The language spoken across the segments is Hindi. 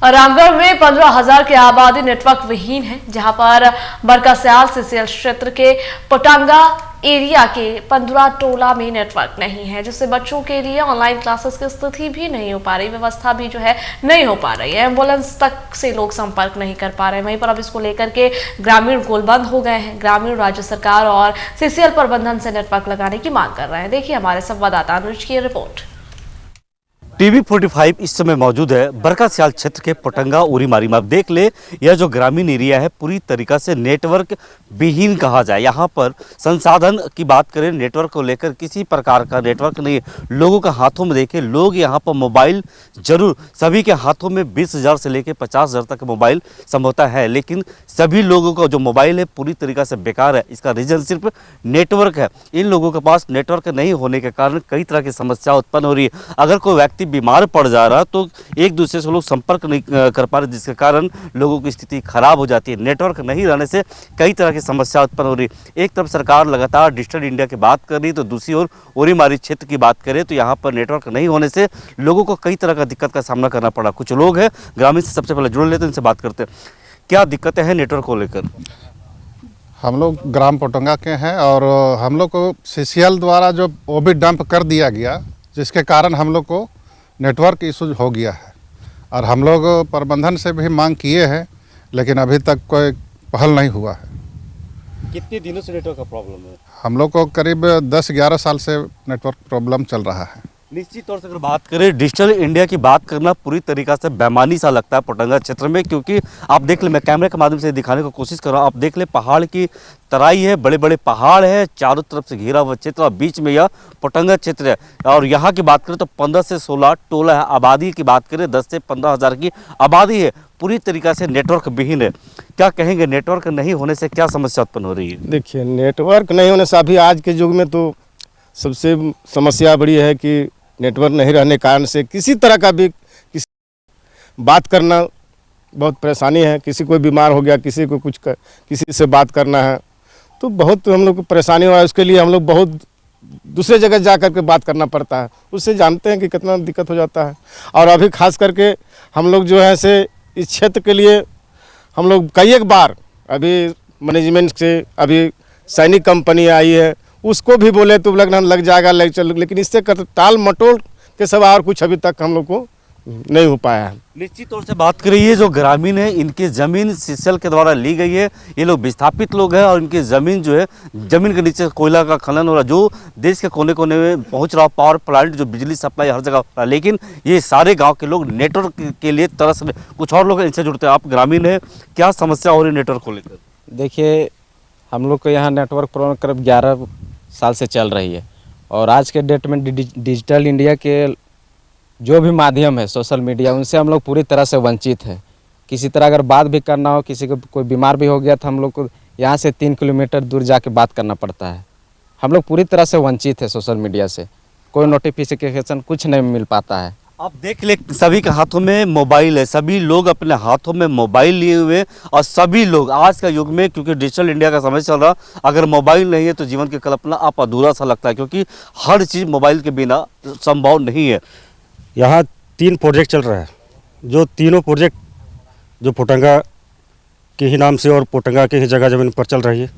रामगढ़ में 15,000 की आबादी नेटवर्क विहीन है, जहां पर बरकास्याल सीसीएल क्षेत्र के पोटंगा एरिया के 15 टोला में नेटवर्क नहीं है, जिससे बच्चों के लिए ऑनलाइन क्लासेस की स्थिति भी नहीं हो पा रही, व्यवस्था भी जो है नहीं हो पा रही है। एम्बुलेंस तक से लोग संपर्क नहीं कर पा रहे हैं। वहीं पर अब इसको लेकर के ग्रामीण गोलबंद हो गए हैं। ग्रामीण राज्य सरकार और सीसीएल प्रबंधन से नेटवर्क लगाने की मांग कर रहे हैं। देखिए हमारे संवाददाता अनुज की रिपोर्ट। टीवी 45 इस समय मौजूद है बरकास्याल क्षेत्र के पोटंगा उरीमारी में। आप देख ले, यह जो ग्रामीण एरिया है पूरी तरीका से नेटवर्क विहीन कहा जाए। यहाँ पर संसाधन की बात करें, नेटवर्क को लेकर किसी प्रकार का नेटवर्क नहीं है। लोगों के हाथों में देखें, लोग यहाँ पर मोबाइल जरूर, सभी के हाथों में 20,000 से लेकर 50,000 तक मोबाइल संभवतः है, लेकिन सभी लोगों का जो मोबाइल है पूरी तरीका से बेकार है। इसका रीजन सिर्फ नेटवर्क है। इन लोगों के पास नेटवर्क नहीं होने के कारण कई तरह की समस्या उत्पन्न हो रही है। अगर कोई व्यक्ति बीमार पड़ जा रहा तो एक दूसरे से लोग संपर्क नहीं कर पा रहे, जिसके कारण लोगों की स्थिति खराब हो जाती है। नेटवर्क नहीं रहने से कई तरह की समस्या उत्पन्न हो रही है। एक तरफ सरकार लगातार डिजिटल इंडिया की बात कर रही है, तो दूसरी ओर ओरीमारी क्षेत्र की बात करें तो यहाँ पर नेटवर्क नहीं होने से लोगों को कई तरह का दिक्कत का सामना करना पड़ा। कुछ लोग हैं ग्रामीण से सबसे पहले जुड़ लेते हैं, इनसे बात करते हैं। क्या दिक्कतें हैं नेटवर्क को लेकर? हम लोग ग्राम पोटंगा के हैं और हम लोग को सीसीएल द्वारा जो ओबी डंप कर दिया गया, जिसके कारण हम लोग को नेटवर्क इशू हो गया है। और हम लोग प्रबंधन से भी मांग किए हैं, लेकिन अभी तक कोई पहल नहीं हुआ है। कितने दिनों से नेटवर्क का प्रॉब्लम है? हम लोग को करीब 10-11 साल से नेटवर्क प्रॉब्लम चल रहा है। निश्चित तौर से अगर बात करें डिजिटल इंडिया की बात करना पूरी तरीका से बेमानी सा लगता है पोटंगा क्षेत्र में, क्योंकि आप देख ले, मैं कैमरे के माध्यम से दिखाने की कोशिश कर रहा हूँ। आप देख ले, पहाड़ की तराई है, बड़े बड़े पहाड़ है, चारों तरफ से घिरा हुआ क्षेत्र और बीच में यह पोटंगा क्षेत्र है। और यहाँ की बात करें तो 15 से 16 टोला है। आबादी की बात करें 10 से 15,000 की आबादी है। पूरी तरीका से नेटवर्क विहीन है। क्या कहेंगे, नेटवर्क नहीं होने से क्या समस्या उत्पन्न हो रही है? देखिए, नेटवर्क नहीं होने से अभी आज के युग में तो सबसे समस्या बड़ी है कि नेटवर्क नहीं रहने के कारण से किसी तरह का भी किसी बात करना बहुत परेशानी है। किसी कोई बीमार हो गया, किसी को किसी से बात करना है तो बहुत हम लोग को परेशानी हो रहा है। उसके लिए हम लोग बहुत दूसरे जगह जा कर के बात करना पड़ता है। उससे जानते हैं कि कितना दिक्कत हो जाता है। और अभी खास करके हम लोग जो है से इस क्षेत्र के लिए हम लोग कई एक बार अभी मैनेजमेंट से अभी सैनिक कंपनी आई है, उसको भी बोले तो लग जाएगा, लेकिन इससे टाल मटोल के सिवा और कुछ अभी तक हम लोग को नहीं हो पाया है। निश्चित तौर से बात करें, ये जो ग्रामीण है इनकी ज़मीन सीसीएल के द्वारा ली गई है। ये लोग विस्थापित लोग हैं और इनकी ज़मीन जो है, ज़मीन के नीचे कोयला का खनन हो रहा है, जो देश के कोने कोने में पहुंच रहा, पावर प्लांट जो बिजली सप्लाई हर जगह हो रहा है। लेकिन ये सारे गाँव के लोग नेटवर्क के लिए तरस रहे। कुछ और लोग इनसे जुड़ते हैं। आप ग्रामीण है, क्या समस्या हो रही है नेटवर्क को लेकर? देखिए, हम लोग को यहाँ नेटवर्क प्रॉब्लम करीब 11 साल से चल रही है। और आज के डेट में डिजिटल इंडिया के जो भी माध्यम है, सोशल मीडिया, उनसे हम लोग पूरी तरह से वंचित हैं। किसी तरह अगर बात भी करना हो, किसी को कोई बीमार भी हो गया तो हम लोग को यहाँ से 3 किलोमीटर दूर जाके बात करना पड़ता है। हम लोग पूरी तरह से वंचित है सोशल मीडिया से। कोई नोटिफिकेशन कुछ नहीं मिल पाता है। आप देख ले, सभी के हाथों में मोबाइल है, सभी लोग अपने हाथों में मोबाइल लिए हुए। और सभी लोग आज का युग में, क्योंकि डिजिटल इंडिया का समय चल रहा, अगर मोबाइल नहीं है तो जीवन की कल्पना आप अधूरा सा लगता है, क्योंकि हर चीज़ मोबाइल के बिना संभव नहीं है। यहाँ 3 प्रोजेक्ट चल रहा है, जो तीनों प्रोजेक्ट जो पोटंगा के ही नाम से और पोटंगा के ही जगह जमीन पर चल रही है।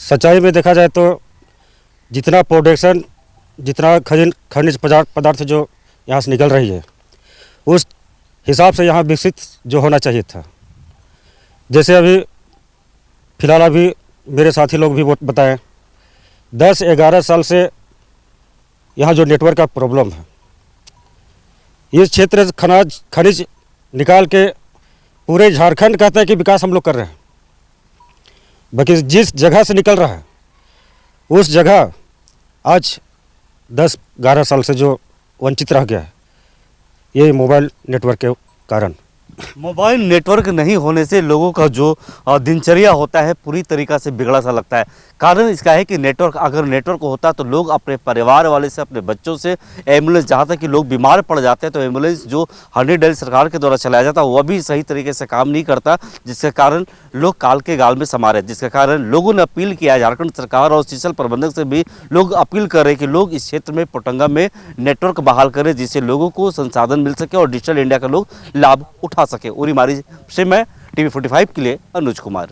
सच्चाई में देखा जाए तो जितना प्रोडक्शन, जितना खनिज पदार्थ जो यहाँ से निकल रही है, उस हिसाब से यहाँ विकसित जो होना चाहिए था। जैसे अभी फिलहाल अभी मेरे साथी लोग भी बताएं, 10-11 साल से यहाँ जो नेटवर्क का प्रॉब्लम है, इस क्षेत्र से खनिज निकाल के पूरे झारखंड कहते हैं कि विकास हम लोग कर रहे हैं, बाकी जिस जगह से निकल रहा है उस जगह आज 10-11 साल से जो वंचित रह गया है, ये मोबाइल नेटवर्क के कारण। मोबाइल नेटवर्क नहीं होने से लोगों का जो दिनचर्या होता है पूरी तरीक़ा से बिगड़ा सा लगता है। कारण इसका है कि अगर नेटवर्क होता तो लोग अपने परिवार वाले से, अपने बच्चों से, एम्बुलेंस, जहाँ तक कि लोग बीमार पड़ जाते हैं तो एम्बुलेंस जो 100 डायल सरकार के द्वारा चलाया जाता है वह भी सही तरीके से काम नहीं करता, जिसके कारण लोग काल के गाल में समा रहे। जिसके कारण लोगों ने अपील किया, झारखंड सरकार और सीसल प्रबंधक से भी लोग अपील कर रहे हैं कि लोग इस क्षेत्र में पोटंगा में नेटवर्क बहाल करें, जिससे लोगों को संसाधन मिल सके और डिजिटल इंडिया का लोग लाभ उठा सके। उरीमारी से मैं टीवी 45 के लिए अनुज कुमार।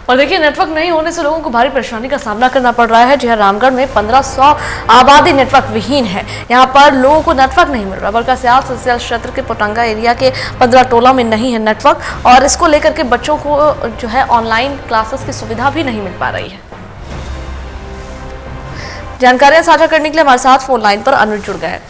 और देखिए, नेटवर्क नहीं होने से लोगों को भारी परेशानी का सामना करना पड़ रहा है। जहां रामगढ़ में 1500 आबादी नेटवर्क विहीन है, यहाँ पर लोगों को नेटवर्क नहीं मिल रहा। बरका स्याल सीसीएल क्षेत्र के पोटंगा एरिया के 15 टोला में नहीं है नेटवर्क, और इसको लेकर के बच्चों को जो है ऑनलाइन क्लासेस की सुविधा भी नहीं मिल पा रही है। जानकारियां साझा करने के लिए हमारे साथ फोन लाइन पर अनुज जुड़ गए हैं।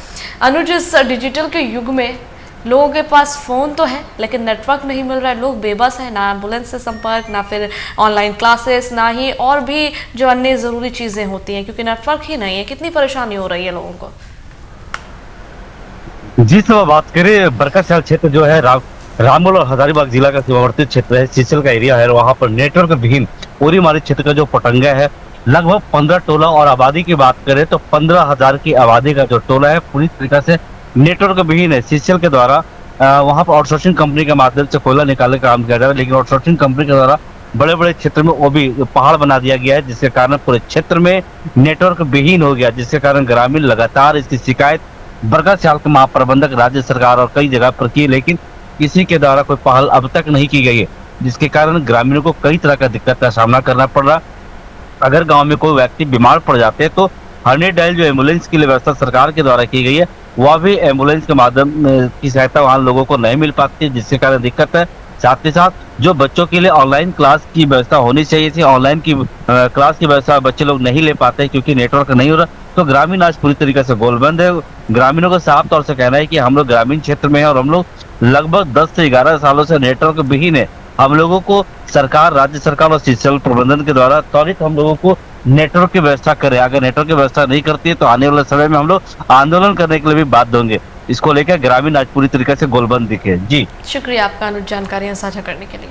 अनुज, इस डिजिटल के युग में लोगों के पास फ़ोन तो है लेकिन नेटवर्क नहीं मिल रहा है, लोग बेबस हैं, ना एम्बुलेंस से संपर्क, ना फिर ऑनलाइन क्लासेस, ना ही और भी जो अन्य ज़रूरी चीज़ें होती हैं, क्योंकि नेटवर्क ही नहीं है। कितनी परेशानी हो रही है लोगों को? जी सब बात करें, बरका स्याल क्षेत्र जो है रामगढ़ और हजारीबाग जिला का सीमावर्ती क्षेत्र है, सीसल का एरिया है, और वहाँ पर नेटवर्क विहीन उरीमारी क्षेत्र का जो पोटंगा है, लगभग 15 टोला, और आबादी की बात करें तो 15,000 की आबादी का जो टोला है पूरी तरीके से नेटवर्क विहीन है। सीसीएल के द्वारा वहां पर आउटसोर्सिंग कंपनी के माध्यम से कोयला निकालने का काम किया जा रहा है, लेकिन आउटसोर्सिंग कंपनी के द्वारा बड़े बड़े क्षेत्र में वो भी पहाड़ बना दिया गया है, जिसके कारण पूरे क्षेत्र में नेटवर्क विहीन हो गया, जिसके कारण ग्रामीण लगातार इसकी शिकायत बरका स्याल के महाप्रबंधक, राज्य सरकार और कई जगह पर की, लेकिन किसी के द्वारा कोई पहल अब तक नहीं की गई है, जिसके कारण ग्रामीणों को कई तरह का दिक्कत का सामना करना पड़ रहा। अगर गाँव में कोई व्यक्ति बीमार पड़ जाते हैं तो 100 डायल जो एम्बुलेंस की व्यवस्था सरकार के द्वारा की गई है, वह भी एम्बुलेंस के माध्यम की सहायता वहाँ लोगों को नहीं मिल पाती है, जिसके कारण दिक्कत है। साथ ही साथ जो बच्चों के लिए ऑनलाइन क्लास की व्यवस्था होनी चाहिए थी, ऑनलाइन की क्लास की व्यवस्था बच्चे लोग नहीं ले पाते क्योंकि नेटवर्क नहीं हो रहा, तो ग्रामीण आज पूरी तरीके से गोलबंद है। ग्रामीणों का साफ तौर से कहना है कि हम लोग ग्रामीण क्षेत्र में हैं और हम लोग लगभग 10 से 11 सालों से नेटवर्क विहीन है। हम लोगों को सरकार, राज्य सरकार और सीसीएल प्रबंधन के द्वारा त्वरित हम लोगों को नेटवर्क की व्यवस्था करें। अगर नेटवर्क की व्यवस्था नहीं करती है तो आने वाले समय में हम लोग आंदोलन करने के लिए भी बाध्य होंगे। इसको लेकर ग्रामीण आज पूरी तरीके से गोलबंद दिखे। जी शुक्रिया आपका अनुज, जानकारियां साझा करने के लिए।